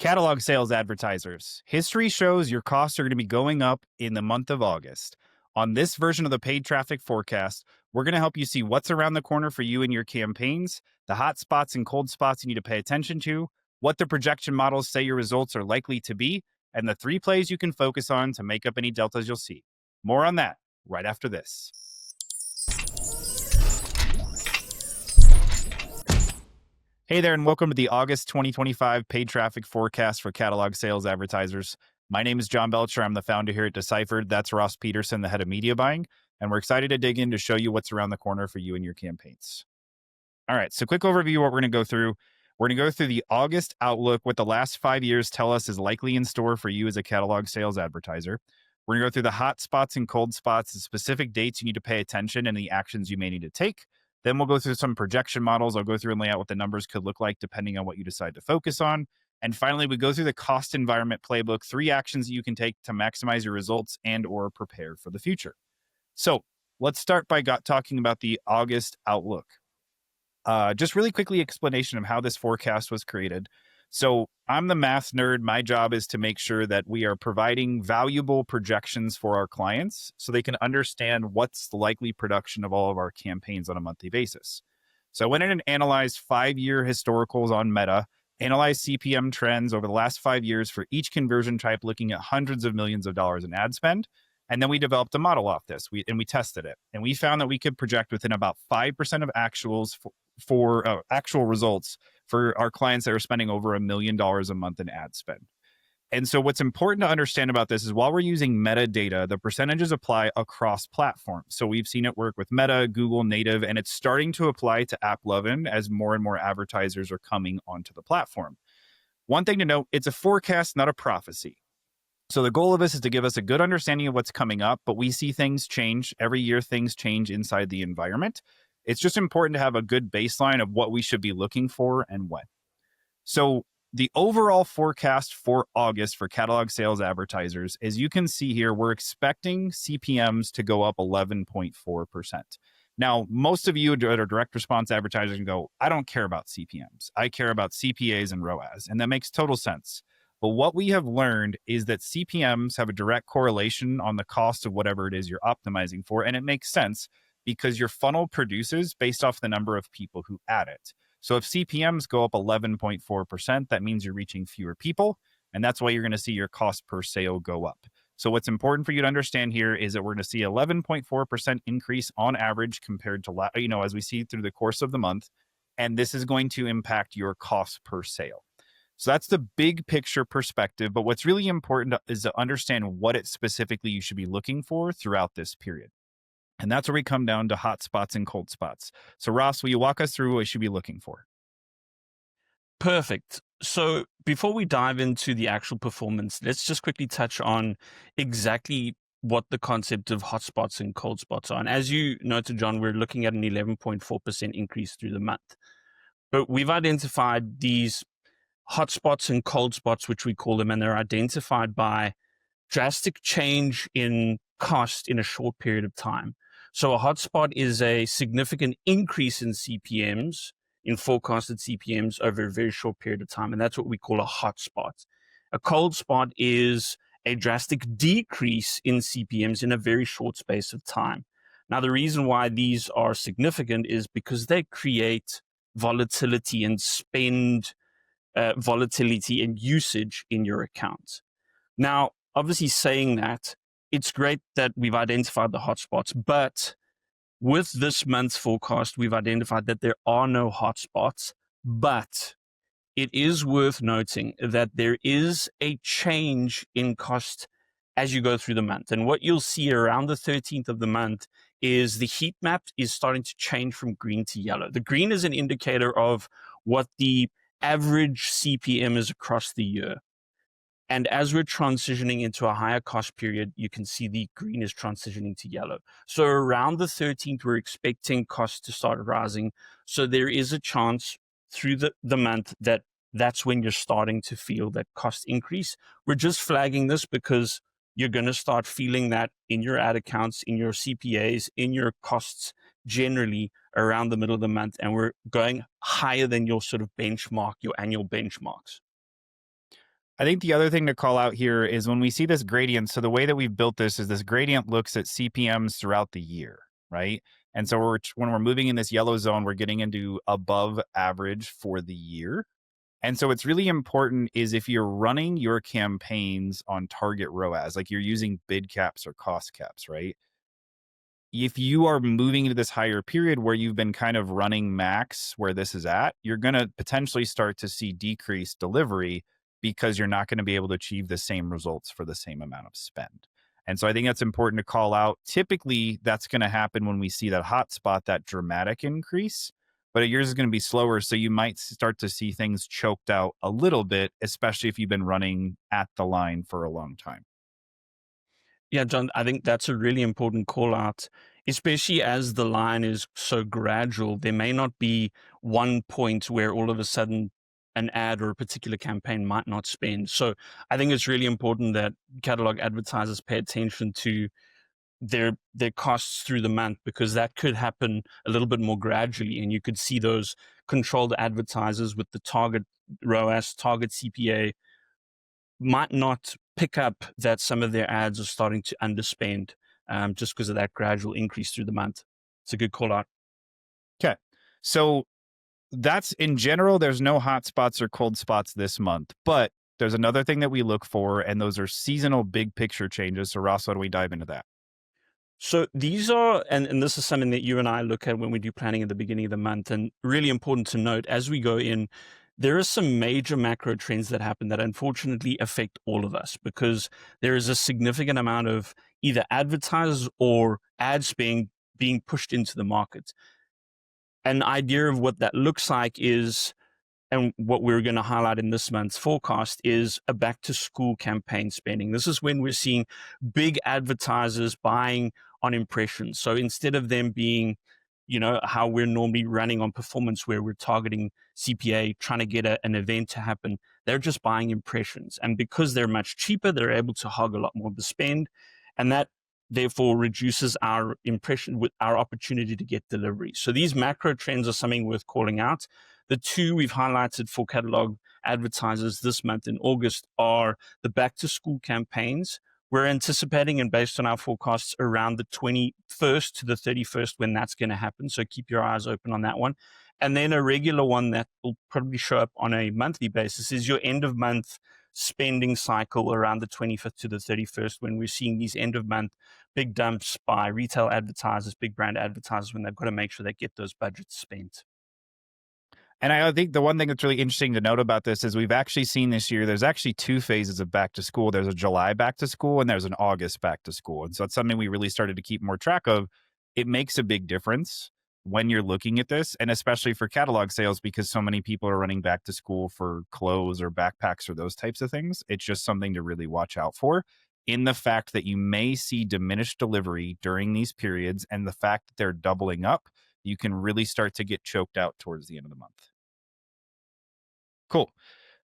Catalog sales advertisers. History shows your costs are going to be going up in the month of August. On this version of the paid traffic forecast, we're going to help you see what's around the corner for you and your campaigns, the hot spots and cold spots you need to pay attention to, what the projection models say your results are likely to be, and the 3 plays you can focus on to make up any deltas you'll see. More on that right after this. Hey there, and welcome to the August 2025 paid traffic forecast for catalog sales advertisers. My name is John Belcher. I'm the founder here at Decyphered. That's Ross Pietersen, the head of media buying. And we're excited to dig in to show you what's around the corner for you and your campaigns. All right, so quick overview of what we're going to go through. We're going to go through the August outlook, what the last 5 years tell us is likely in store for you as a catalog sales advertiser. We're going to go through the hot spots and cold spots, the specific dates you need to pay attention, and the actions you may need to take. Then we'll go through some projection models. I'll go through and lay out what the numbers could look like depending on what you decide to focus on. And finally, we go through the cost environment playbook, 3 actions that you can take to maximize your results and or prepare for the future. So let's start by talking about the August outlook. Just really quickly explanation of how this forecast was created. So I'm the math nerd. My job is to make sure that we are providing valuable projections for our clients so they can understand what's the likely production of all of our campaigns on a monthly basis. So I went in and analyzed 5-year historicals on Meta, analyzed CPM trends over the last 5 years for each conversion type, looking at hundreds of millions of dollars in ad spend. And then we developed a model off this, and we tested it. And we found that we could project within about 5% of actuals for actual results for our clients that are spending over $1 million a month in ad spend. And so what's important to understand about this is while we're using metadata, the percentages apply across platforms. So we've seen it work with Meta, Google Native, and it's starting to apply to AppLovin as more and more advertisers are coming onto the platform. One thing to note, it's a forecast, not a prophecy. So the goal of this is to give us a good understanding of what's coming up, but we see things change. Every year, things change inside the environment. It's just important to have a good baseline of what we should be looking for and when. So the overall forecast for August for catalog sales advertisers, as you can see here, we're expecting CPMs to go up 11.4%. Now, most of you that are direct response advertisers can go, I don't care about CPMs. I care about CPAs and ROAS, and that makes total sense. But what we have learned is that CPMs have a direct correlation on the cost of whatever it is you're optimizing for, and it makes sense because your funnel produces based off the number of people who add it. So if CPMs go up 11.4%, that means you're reaching fewer people, and that's why you're going to see your cost per sale go up. So what's important for you to understand here is that we're going to see 11.4% increase on average compared to, as we see through the course of the month, and this is going to impact your cost per sale. So that's the big picture perspective, but what's really important is to understand what it specifically you should be looking for throughout this period. And that's where we come down to hot spots and cold spots. So Ross, will you walk us through what we should be looking for? Perfect. So before we dive into the actual performance, let's just quickly touch on exactly what the concept of hotspots and cold spots are. And as you noted, John, we're looking at an 11.4% increase through the month. But we've identified these hotspots and cold spots, which we call them, and they're identified by drastic change in cost in a short period of time. So a hotspot is a significant increase in CPMs, in forecasted CPMs over a very short period of time, and that's what we call a hotspot. A cold spot is a drastic decrease in CPMs in a very short space of time. Now, the reason why these are significant is because they create volatility and spend volatility and usage in your account. Now, obviously saying that, it's great that we've identified the hotspots, but with this month's forecast, we've identified that there are no hotspots, but it is worth noting that there is a change in cost as you go through the month. And what you'll see around the 13th of the month is the heat map is starting to change from green to yellow. The green is an indicator of what the average CPM is across the year. And as we're transitioning into a higher cost period, you can see the green is transitioning to yellow. So around the 13th, we're expecting costs to start rising. So there is a chance through the month that that's when you're starting to feel that cost increase. We're just flagging this because you're going to start feeling that in your ad accounts, in your CPAs, in your costs generally around the middle of the month. And we're going higher than your sort of benchmark, your annual benchmarks. I think the other thing to call out here is when we see this gradient. So the way that we've built this is this gradient looks at CPMs throughout the year, right? And so when we're moving in this yellow zone, we're getting into above average for the year. And so what's really important is if you're running your campaigns on target ROAS, like you're using bid caps or cost caps, right? If you are moving into this higher period where you've been kind of running max where this is at, you're going to potentially start to see decreased delivery because you're not going to be able to achieve the same results for the same amount of spend. And so I think that's important to call out. Typically, that's going to happen when we see that hotspot, that dramatic increase, but yours is going to be slower. So you might start to see things choked out a little bit, especially if you've been running at the line for a long time. Yeah, John, I think that's a really important call out, especially as the line is so gradual. There may not be one point where all of a sudden an ad or a particular campaign might not spend. So I think it's really important that catalog advertisers pay attention to their costs through the month, because that could happen a little bit more gradually, and you could see those controlled advertisers with the target ROAS, target CPA might not pick up that some of their ads are starting to underspend, just because of that gradual increase through the month. It's a good call out. Okay. So that's in general, there's no hot spots or cold spots this month, but there's another thing that we look for, and those are seasonal big picture changes. So, Ross, why don't we dive into that? So these are, and this is something that you and I look at when we do planning at the beginning of the month, and really important to note as we go in, there are some major macro trends that happen that unfortunately affect all of us, because there is a significant amount of either advertisers or ads being pushed into the market. An idea of what that looks like is, and what we're going to highlight in this month's forecast, is a back to school campaign spending. This is when we're seeing big advertisers buying on impressions. So instead of them being, how we're normally running on performance, where we're targeting CPA, trying to get an event to happen, they're just buying impressions. And because they're much cheaper, they're able to hog a lot more of the spend. And that therefore reduces our impression with our opportunity to get delivery. So these macro trends are something worth calling out. The two we've highlighted for catalog advertisers this month in August are the back to school campaigns. We're anticipating, and based on our forecasts, around the 21st to the 31st when that's going to happen. So keep your eyes open on that one. And then a regular one that will probably show up on a monthly basis is your end of month spending cycle around the 25th to the 31st, when we're seeing these end of month big dumps by retail advertisers, big brand advertisers, when they've got to make sure they get those budgets spent. And I think the one thing that's really interesting to note about this is we've actually seen this year, there's actually two phases of back to school. There's a July back to school and there's an August back to school. And so it's something we really started to keep more track of. It makes a big difference when you're looking at this, and especially for catalog sales, because so many people are running back to school for clothes or backpacks or those types of things. It's just something to really watch out for, in the fact that you may see diminished delivery during these periods, and the fact that they're doubling up, you can really start to get choked out towards the end of the month. Cool.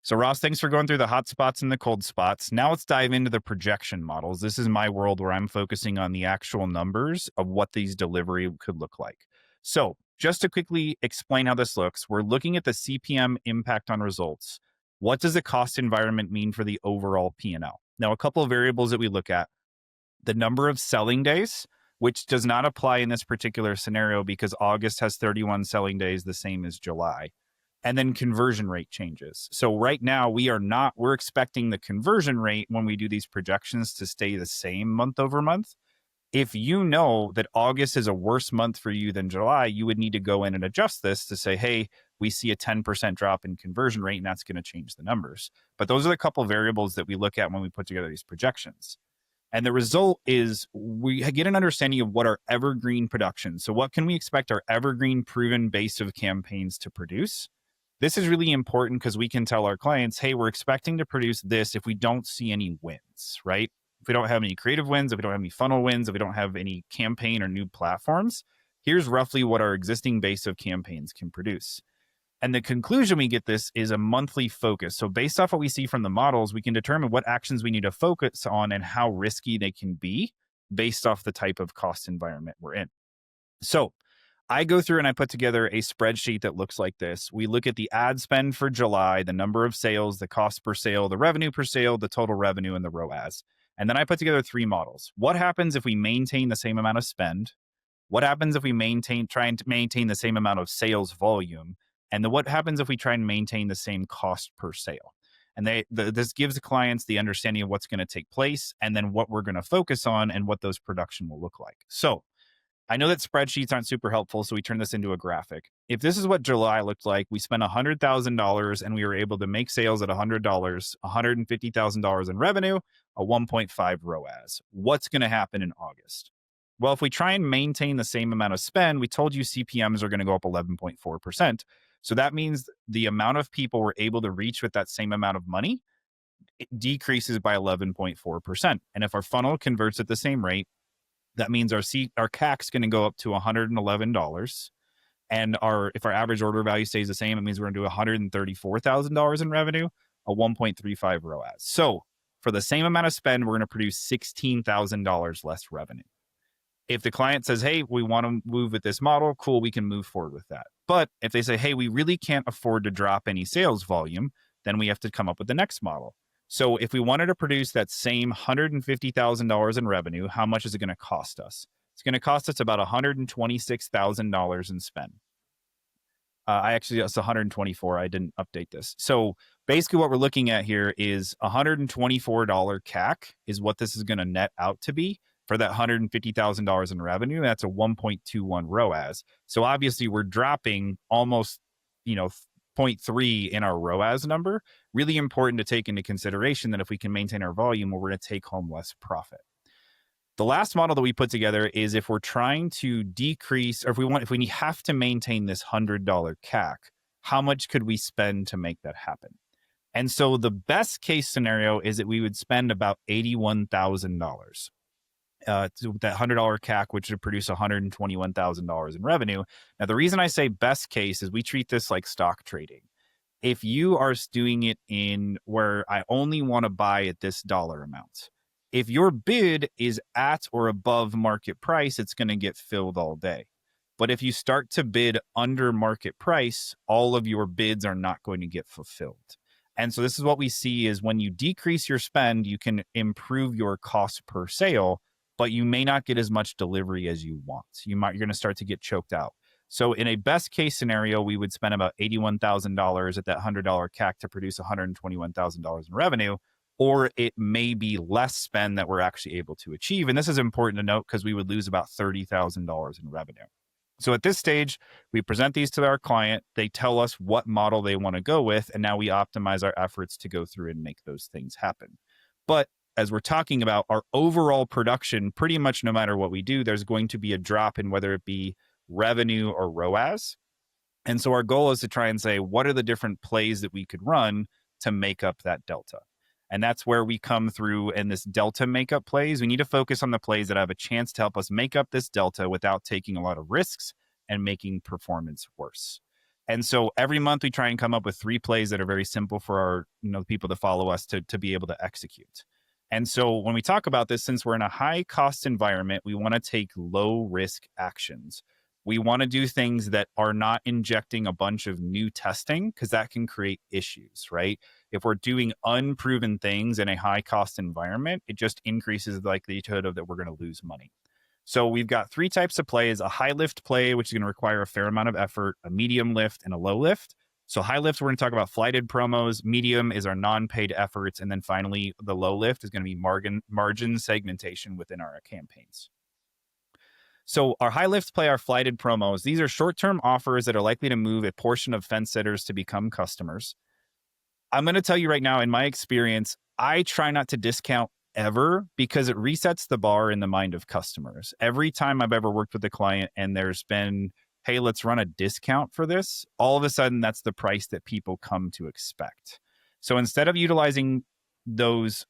So, Ross, thanks for going through the hot spots and the cold spots. Now let's dive into the projection models. This is my world where I'm focusing on the actual numbers of what these delivery could look like. So, just to quickly explain how this looks, we're looking at the CPM impact on results. What does the cost environment mean for the overall P&L? Now, a couple of variables that we look at: the number of selling days, which does not apply in this particular scenario because August has 31 selling days, the same as July. And then conversion rate changes. So right now we're expecting the conversion rate when we do these projections to stay the same month over month. If you know that August is a worse month for you than July, you would need to go in and adjust this to say, hey, we see a 10% drop in conversion rate, and that's going to change the numbers. But those are the couple of variables that we look at when we put together these projections. And the result is we get an understanding of what our evergreen production. So what can we expect our evergreen proven base of campaigns to produce? This is really important because we can tell our clients, hey, we're expecting to produce this if we don't see any wins, right? If we don't have any creative wins, if we don't have any funnel wins, if we don't have any campaign or new platforms, here's roughly what our existing base of campaigns can produce. And the conclusion we get this is a monthly focus. So based off what we see from the models, we can determine what actions we need to focus on and how risky they can be based off the type of cost environment we're in. So I go through and I put together a spreadsheet that looks like this. We look at the ad spend for July, the number of sales, the cost per sale, the revenue per sale, the total revenue, and the ROAS. And then I put together 3 models. What happens if we maintain the same amount of spend? What happens if we try and maintain the same amount of sales volume? And then what happens if we try and maintain the same cost per sale? And this gives the clients the understanding of what's going to take place and then what we're going to focus on and what those production will look like. So I know that spreadsheets aren't super helpful, so we turn this into a graphic. If this is what July looked like, we spent $100,000 and we were able to make sales at $100, $150,000 in revenue, a 1.5 ROAS. What's going to happen in August? Well, if we try and maintain the same amount of spend, we told you CPMs are going to go up 11.4%. So that means the amount of people we're able to reach with that same amount of money, it decreases by 11.4%. And if our funnel converts at the same rate, that means our CAC is going to go up to $111. And if our average order value stays the same, it means we're going to do $134,000 in revenue, a 1.35 ROAS. So for the same amount of spend, we're going to produce $16,000 less revenue. If the client says, hey, we want to move with this model, cool, we can move forward with that. But if they say, hey, we really can't afford to drop any sales volume, then we have to come up with the next model. So if we wanted to produce that same $150,000 in revenue, how much is it going to cost us? It's going to cost us about $126,000 in spend. It's 124. I didn't update this. So basically what we're looking at here is $124 CAC is what this is going to net out to be for that $150,000 in revenue. That's a 1.21 ROAS. So obviously we're dropping almost, 0.3 in our ROAS number. Really important to take into consideration that if we can maintain our volume, we're going to take home less profit. The last model that we put together is if we're trying to decrease, or if we have to maintain this $100 CAC, how much could we spend to make that happen? And so the best case scenario is that we would spend about $81,000. That $100 CAC, which would produce $121,000 in revenue. Now, the reason I say best case is we treat this like stock trading. If you are doing it in where I only want to buy at this dollar amount, if your bid is at or above market price, it's going to get filled all day. But if you start to bid under market price, all of your bids are not going to get fulfilled. And so this is what we see is when you decrease your spend, you can improve your cost per sale, but you may not get as much delivery as you want. You're going to start to get choked out. So in a best case scenario, we would spend about $81,000 at that $100 CAC to produce $121,000 in revenue, or it may be less spend that we're actually able to achieve. And this is important to note because we would lose about $30,000 in revenue. So at this stage, we present these to our client. They tell us what model they want to go with, and now we optimize our efforts to go through and make those things happen. But as we're talking about our overall production, pretty much no matter what we do, there's going to be a drop in whether it be revenue or ROAS. And so our goal is to try and say, what are the different plays that we could run to make up that delta? And that's where we come through in this delta makeup plays. We need to focus on the plays that have a chance to help us make up this delta without taking a lot of risks and making performance worse. And so every month we try and come up with 3 plays that are very simple for our people to follow us to be able to execute. And so when we talk about this, since we're in a high cost environment, we want to take low risk actions. We want to do things that are not injecting a bunch of new testing because that can create issues, right? If we're doing unproven things in a high cost environment, it just increases the likelihood of that we're going to lose money. So we've got 3 types of plays: a high lift play, which is going to require a fair amount of effort, a medium lift, and a low lift. So high lift, we're going to talk about flighted promos. Medium is our non-paid efforts. And then finally, the low lift is going to be margin segmentation within our campaigns. So our high lift play, our flighted promos, these are short-term offers that are likely to move a portion of fence sitters to become customers. I'm going to tell you right now, in my experience, I try not to discount ever because it resets the bar in the mind of customers. Every time I've ever worked with a client and there's been, hey, let's run a discount for this, all of a sudden that's the price that people come to expect. So instead of utilizing those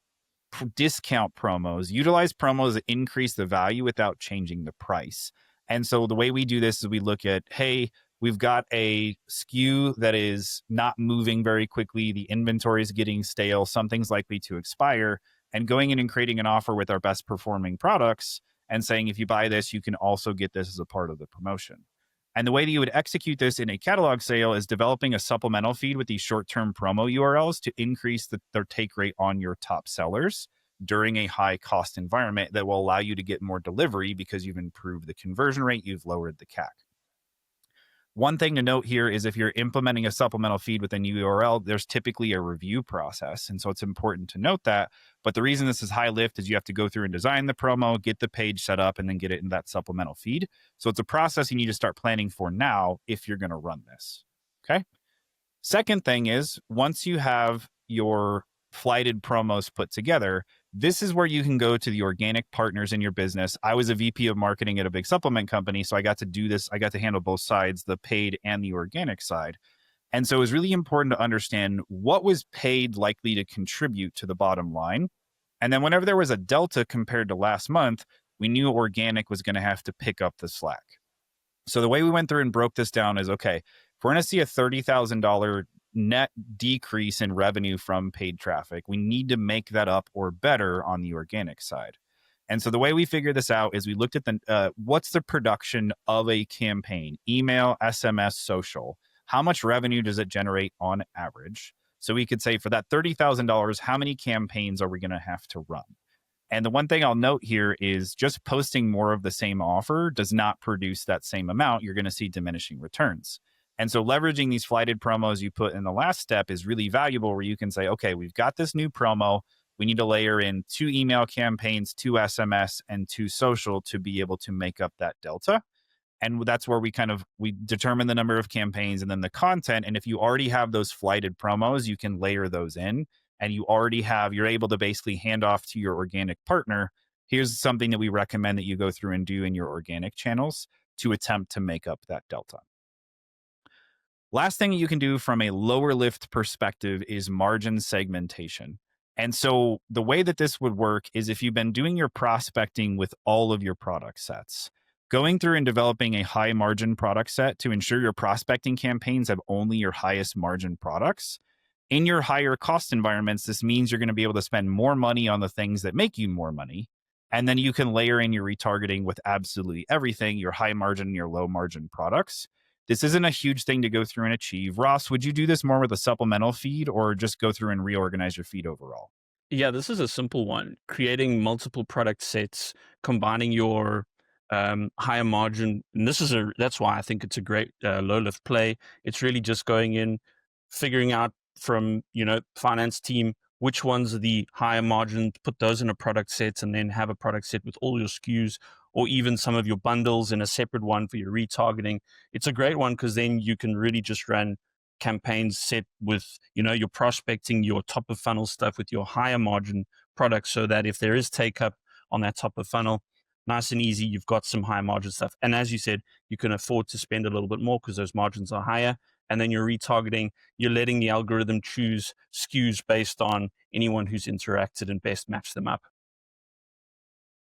discount promos, utilize promos that increase the value without changing the price. And so the way we do this is we look at, hey, we've got a SKU that is not moving very quickly. The inventory is getting stale. Something's likely to expire. And going in and creating an offer with our best performing products and saying, if you buy this, you can also get this as a part of the promotion. And the way that you would execute this in a catalog sale is developing a supplemental feed with these short-term promo URLs to increase their take rate on your top sellers during a high cost environment that will allow you to get more delivery because you've improved the conversion rate, you've lowered the CAC. One thing to note here is if you're implementing a supplemental feed with a new URL, there's typically a review process. And so it's important to note that. But the reason this is high lift is you have to go through and design the promo, get the page set up, and then get it in that supplemental feed. So it's a process you need to start planning for now if you're going to run this. Okay. Second thing is once you have your flighted promos put together, this is where you can go to the organic partners in your business. I was a VP of marketing at a big supplement company, so I got to do this. I got to handle both sides, the paid and the organic side. And so it was really important to understand what was paid likely to contribute to the bottom line. And then whenever there was a delta compared to last month, we knew organic was going to have to pick up the slack. So the way we went through and broke this down is, okay, if we're going to see a $30,000 net decrease in revenue from paid traffic, we need to make that up or better on the organic side. And so the way we figured this out is we looked at the what's the production of a campaign, email, SMS, social. How much revenue does it generate on average? So we could say for that $30,000, how many campaigns are we going to have to run? And the one thing I'll note here is just posting more of the same offer does not produce that same amount. You're going to see diminishing returns. And so leveraging these flighted promos you put in the last step is really valuable where you can say, okay, we've got this new promo. We need to layer in 2 email campaigns, 2 SMS, and 2 social to be able to make up that delta. And that's where we determine the number of campaigns and then the content. And if you already have those flighted promos, you can layer those in and you're able to basically hand off to your organic partner. Here's something that we recommend that you go through and do in your organic channels to attempt to make up that delta. Last thing you can do from a lower lift perspective is margin segmentation. And so the way that this would work is if you've been doing your prospecting with all of your product sets, going through and developing a high margin product set to ensure your prospecting campaigns have only your highest margin products. In your higher cost environments, this means you're going to be able to spend more money on the things that make you more money. And then you can layer in your retargeting with absolutely everything, your high margin and your low margin products. This isn't a huge thing to go through and achieve. Ross, would you do this more with a supplemental feed or just go through and reorganize your feed overall? Yeah, this is a simple one. Creating multiple product sets, combining your higher margin, and that's why I think it's a great low lift play. It's really just going in, figuring out from finance team which ones are the higher margin, put those in a product set, and then have a product set with all your SKUs or even some of your bundles in a separate one for your retargeting. It's a great one because then you can really just run campaigns set with your prospecting, your top of funnel stuff with your higher margin products, so that if there is take up on that top of funnel, nice and easy, you've got some high margin stuff. And as you said, you can afford to spend a little bit more because those margins are higher. And then you're retargeting, you're letting the algorithm choose SKUs based on anyone who's interacted and best match them up.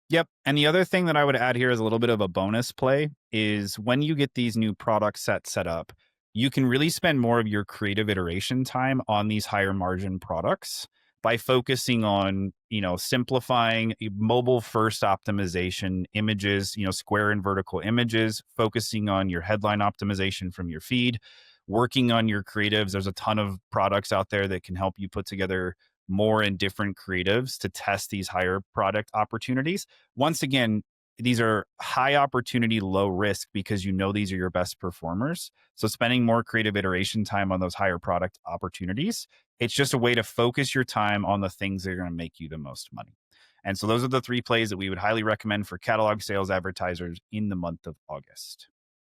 Yep. And the other thing that I would add here is a little bit of a bonus play is when you get these new product sets set up, you can really spend more of your creative iteration time on these higher margin products by focusing on, simplifying mobile first optimization images, square and vertical images, focusing on your headline optimization from your feed, working on your creatives. There's a ton of products out there that can help you put together more and different creatives to test these higher product opportunities. Once again, these are high opportunity, low risk because these are your best performers. So spending more creative iteration time on those higher product opportunities, it's just a way to focus your time on the things that are going to make you the most money. And so those are the 3 plays that we would highly recommend for catalog sales advertisers in the month of August.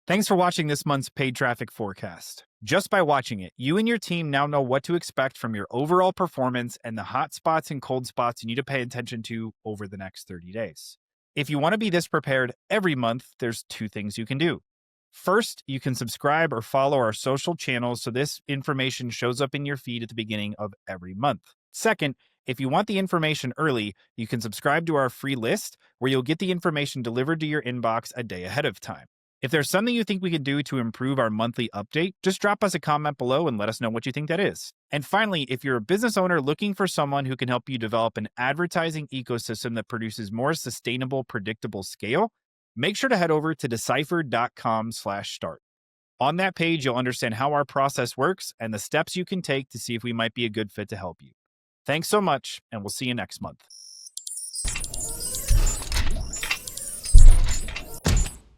Thanks for watching this month's paid traffic forecast. Just by watching it, you and your team now know what to expect from your overall performance and the hot spots and cold spots you need to pay attention to over the next 30 days. If you want to be this prepared every month, there's 2 things you can do. First, you can subscribe or follow our social channels so this information shows up in your feed at the beginning of every month. Second, if you want the information early, you can subscribe to our free list where you'll get the information delivered to your inbox a day ahead of time. If there's something you think we can do to improve our monthly update, just drop us a comment below and let us know what you think that is. And finally, if you're a business owner looking for someone who can help you develop an advertising ecosystem that produces more sustainable, predictable scale, make sure to head over to deciphered.com/start. On that page, you'll understand how our process works and the steps you can take to see if we might be a good fit to help you. Thanks so much, and we'll see you next month.